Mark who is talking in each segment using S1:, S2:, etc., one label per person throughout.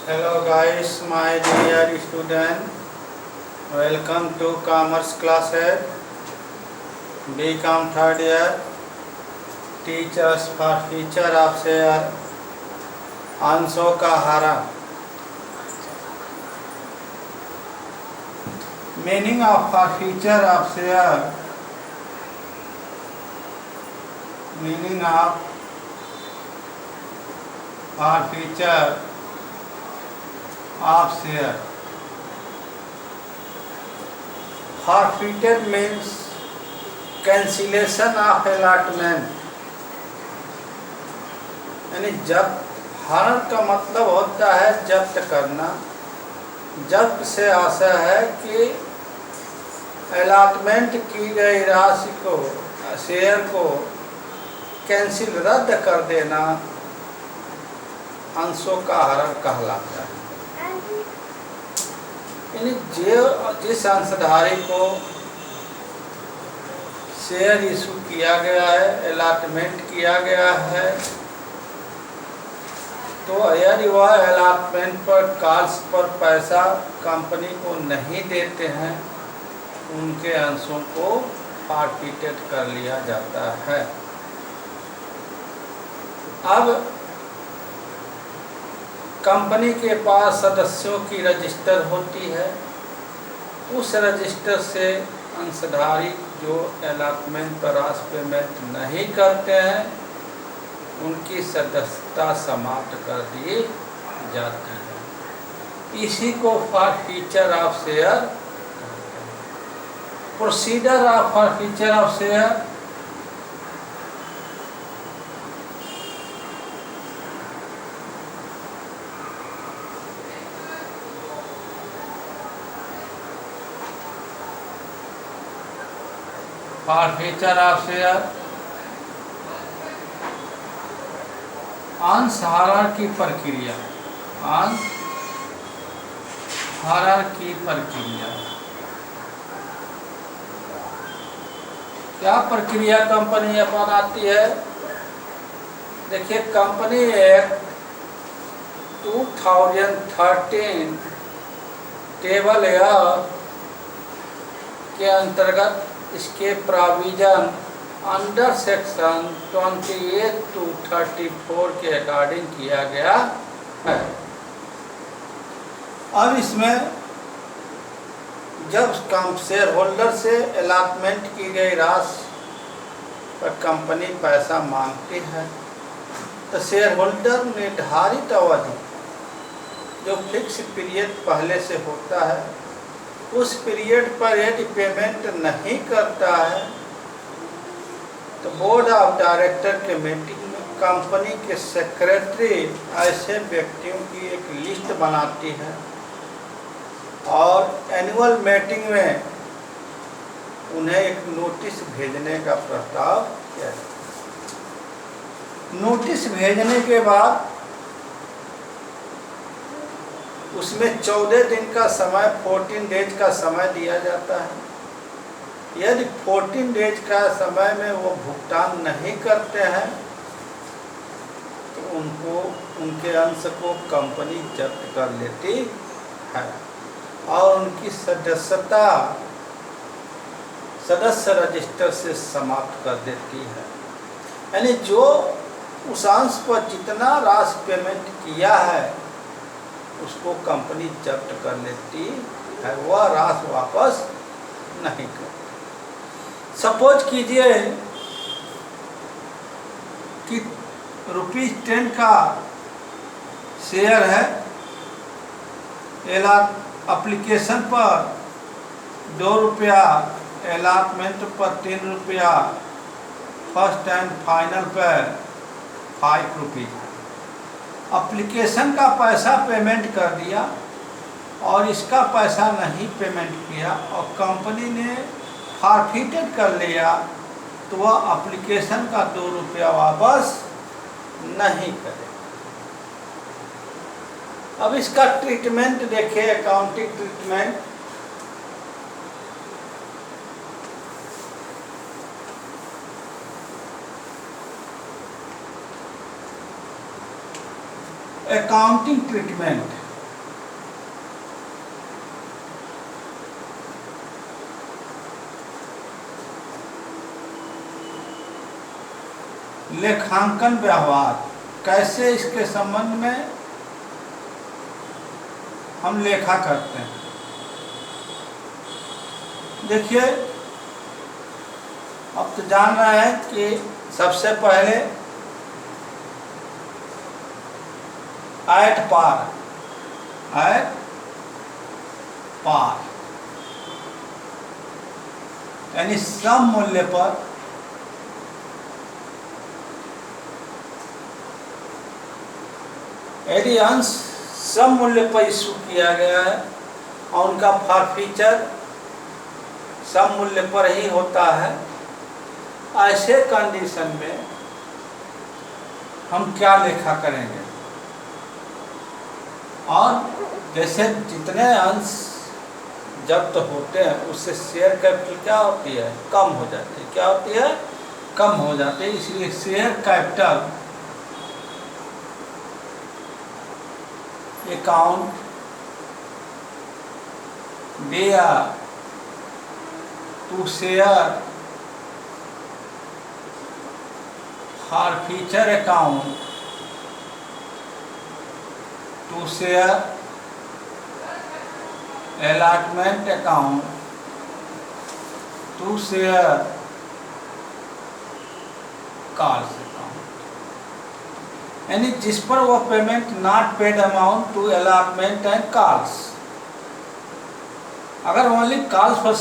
S1: Hello guys, my dear student. Welcome to Commerce classes. BCom third year. Teachers for future of share. अंशों का हरा. Meaning of for future of share. Meaning of for future of share. Forfeited means cancellation of allotment. यानी जब हरण का मतलब होता है जब्त करना. जब्त से आशा है कि अलॉटमेंट की गई राशि को, शेयर को कैंसिल रद्द कर देना अंशों का हरण कहलाता है. यानी जिस अंशधारी को शेयर इशू किया गया है, अलॉटमेंट किया गया है, तो यदि वह अलॉटमेंट पर कॉल्स पर पैसा कंपनी को नहीं देते हैं, उनके अंशों को फॉरफिटेड कर लिया जाता है. अब कंपनी के पास सदस्यों की रजिस्टर होती है. उस रजिस्टर से अंशधारी जो अलॉटमेंट पर राशि पेमेंट नहीं करते हैं, उनकी सदस्यता समाप्त कर दी जाती है. इसी को forfeiture of share. Procedure of forfeiture of share. Forfeiture of share अंश हरण की प्रक्रिया. अंश हरण की प्रक्रिया. क्या प्रक्रिया कंपनी अपनाती है? देखिए, कंपनी एक्ट 2013 टेबल के अंतर्गत इसके प्रोविजन अंडर सेक्शन 28 to 34 के अकॉर्डिंग किया गया है. अब इसमें जब शेयर होल्डर से अलॉटमेंट की गई राशि पर कंपनी पैसा मांगती है, तो शेयर होल्डर निर्धारित अवधि जो फिक्स पीरियड पहले से होता है, उस पीरियड पर यदि पेमेंट नहीं करता है, तो बोर्ड ऑफ डायरेक्टर के मीटिंग में कंपनी के सेक्रेटरी ऐसे व्यक्तियों की एक लिस्ट बनाती है और एनुअल मीटिंग में उन्हें एक नोटिस भेजने का प्रस्ताव किया. नोटिस भेजने के बाद उसमें 14 दिन का समय, 14 डेज का समय दिया जाता है. यदि 14 डेज का समय में वो भुगतान नहीं करते हैं, तो उनको, उनके अंश को कंपनी जब्त कर लेती है और उनकी सदस्यता सदस्य रजिस्टर से समाप्त कर देती है. यानी जो उस अंश पर जितना राशि पेमेंट किया है, उसको कंपनी जब्त कर लेती है, वह राशि वापस नहीं करती. सपोज कीजिए कि ₹10 का शेयर है. एप्लीकेशन पर ₹2, अलॉटमेंट पर ₹3, फर्स्ट एंड फाइनल पर ₹5. एप्लीकेशन का पैसा पेमेंट कर दिया और इसका पैसा नहीं पेमेंट किया और कंपनी ने फॉरफिटेड कर लिया, तो वह एप्लीकेशन का ₹2 वापस नहीं करे. अब इसका ट्रीटमेंट देखिए, अकाउंटिंग ट्रीटमेंट. अकाउंटिंग ट्रीटमेंट लेखांकन व्यवहार, कैसे इसके संबंध में हम लेखा करते हैं। देखिए, अब तो जान रहे हैं कि सबसे पहले एट पार यानी सम मूल्य पर यदि अंश सम मूल्य पर इशू किया गया है और उनका फॉरफीचर सम मूल्य पर ही होता है, ऐसे कंडीशन में हम क्या लेखा करेंगे। और जैसे जितने अंश जब्त होते हैं उससे शेयर कैपिटल क्या होती है, कम हो जाती है। क्या होती है, कम हो जाती है। इसलिए शेयर कैपिटल अकाउंट दिया to share forfeiture account to share allotment account to share calls account, यानी जिस पर वो payment not paid amount to allotment and calls. अगर ओनली कॉल्स पर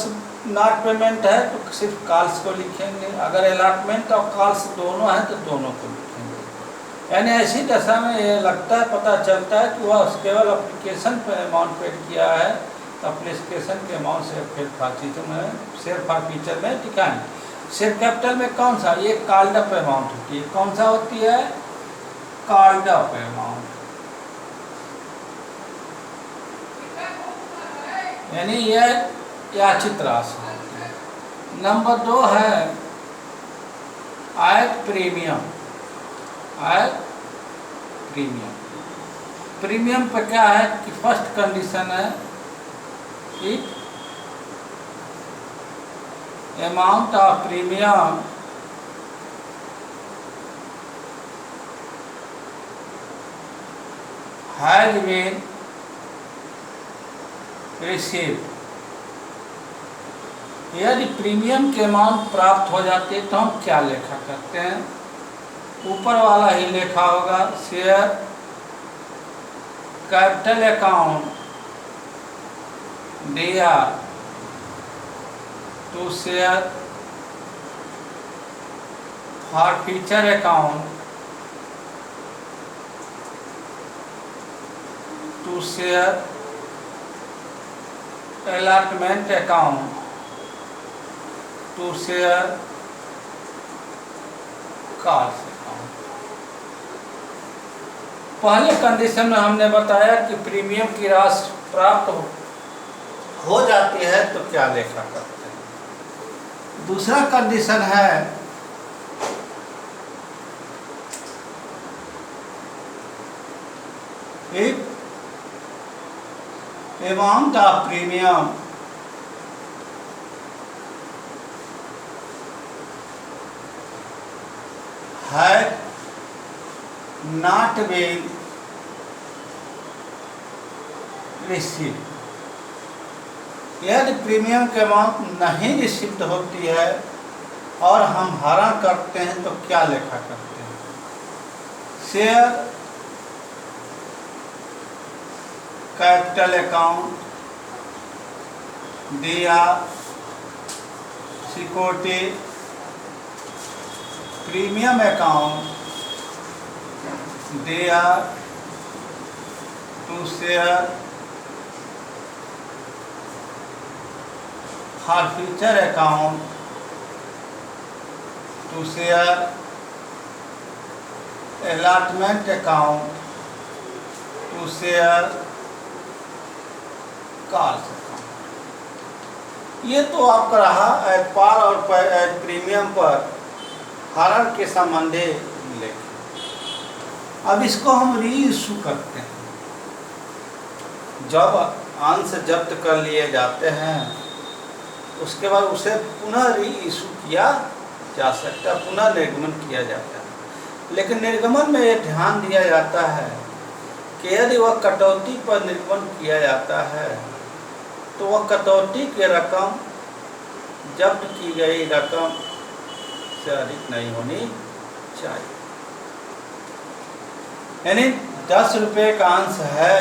S1: नॉट पेमेंट है तो सिर्फ कॉल्स को लिखेंगे, अगर अलॉटमेंट और कॉल्स दोनों हैं तो दोनों को लिखेंगे। यानी ऐसी दशा में ये लगता है, पता चलता है कि वह केवल एप्लीकेशन पर अमाउंट पेड किया है, एप्लीकेशन के अमाउंट से फिर चीज़ों में शेयर फॉरफीचर में दिखाएं। शेयर कैपिटल में कौन सा, ये कॉल्ड अप अमाउंट होती है। कौन सा होती है, कॉल्ड अप अमाउंट, यानी ये याचित राशि होती है। नंबर 2 है एट प्रीमियम। प्रीमियम पर क्या है कि फर्स्ट कंडीशन है कि amount of premium has been received. यदि प्रीमियम के अमाउंट प्राप्त हो जाती है तो हम क्या लेखा करते हैं, ऊपर वाला ही लेखा होगा। शेयर कैपिटल अकाउंट दिया to share forfeiture account to share allotment account to share calls account. पहले कंडीशन में हमने बताया कि प्रीमियम की राशि प्राप्त हो जाती है तो क्या लेखा करते हैं। दूसरा कंडीशन है if amount of premium had not been received। यदि प्रीमियम के अमाउंट नहीं रिसीव्ड होती है और हम हरण करते हैं तो क्या लेखा करते हैं। शेयर कैपिटल अकाउंट दिया सिक्योरिटी प्रीमियम अकाउंट दिया to share forfeiture account to share allotment account to share calls account. ये तो आपका रहा एट पार और एट प्रीमियम पर हरण के संबंधी लेख। अब इसको हम री इशू करते हैं। जब अंश जब्त कर लिए जाते हैं उसके बाद उसे पुनः री इशू किया जा सकता है, पुनः निर्गमन किया जाता है। लेकिन निर्गमन में यह ध्यान दिया जाता है कि यदि वह कटौती पर निर्गमन किया जाता है तो वह कटौती की रकम जब्त की गई रकम से अधिक नहीं होनी चाहिए। यानी 10 रुपये का अंश है,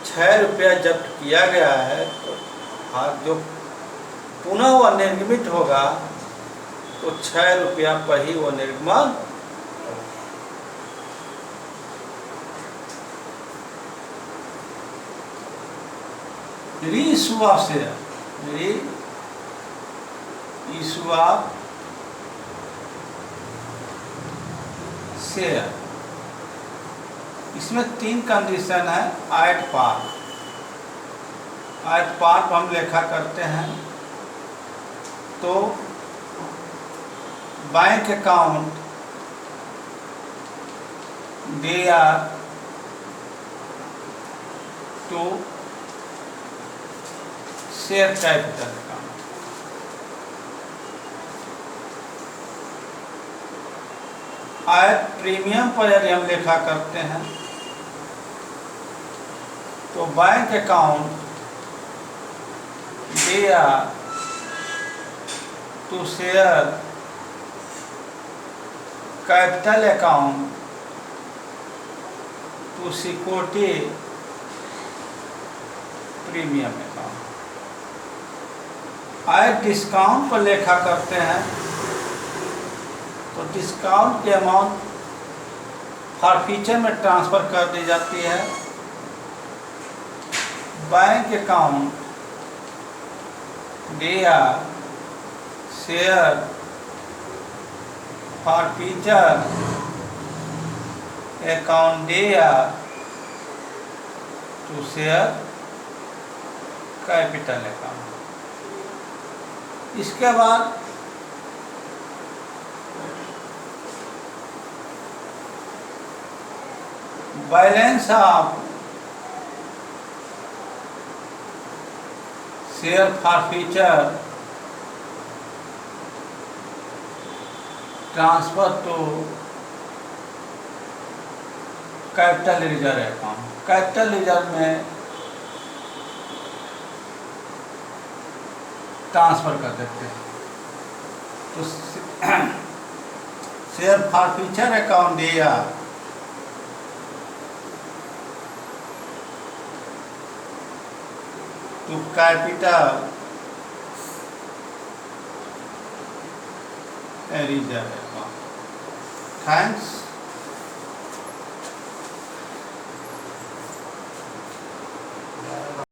S1: 6 रुपया जब्त किया गया है, तो जो पुनः वह निर्गमित होगा तो 6 रुपया पर ही वो निर्गमन। Reissue of share, reissue of share, इसमें 3 कंडीशन है। एट पार, एट पार पर हम लेखा करते हैं तो bank account D R to share capital account. At premium पर यदि हम लेखा करते हैं तो bank account D R to share capital account to security premium account. At discount पर लेखा करते हैं तो डिस्काउंट की अमाउंट फॉरफीचर में ट्रांसफ़र कर दी जाती है। Bank account D R share forfeiture account D R to share capital account. इसके बाद balance of share forfeiture transfer to capital reserve account. Capital reserve में ट्रांसफर कर देते हैं तो शेयर फॉरफीचर अकाउंट दिया to capital reserve account. Thanks.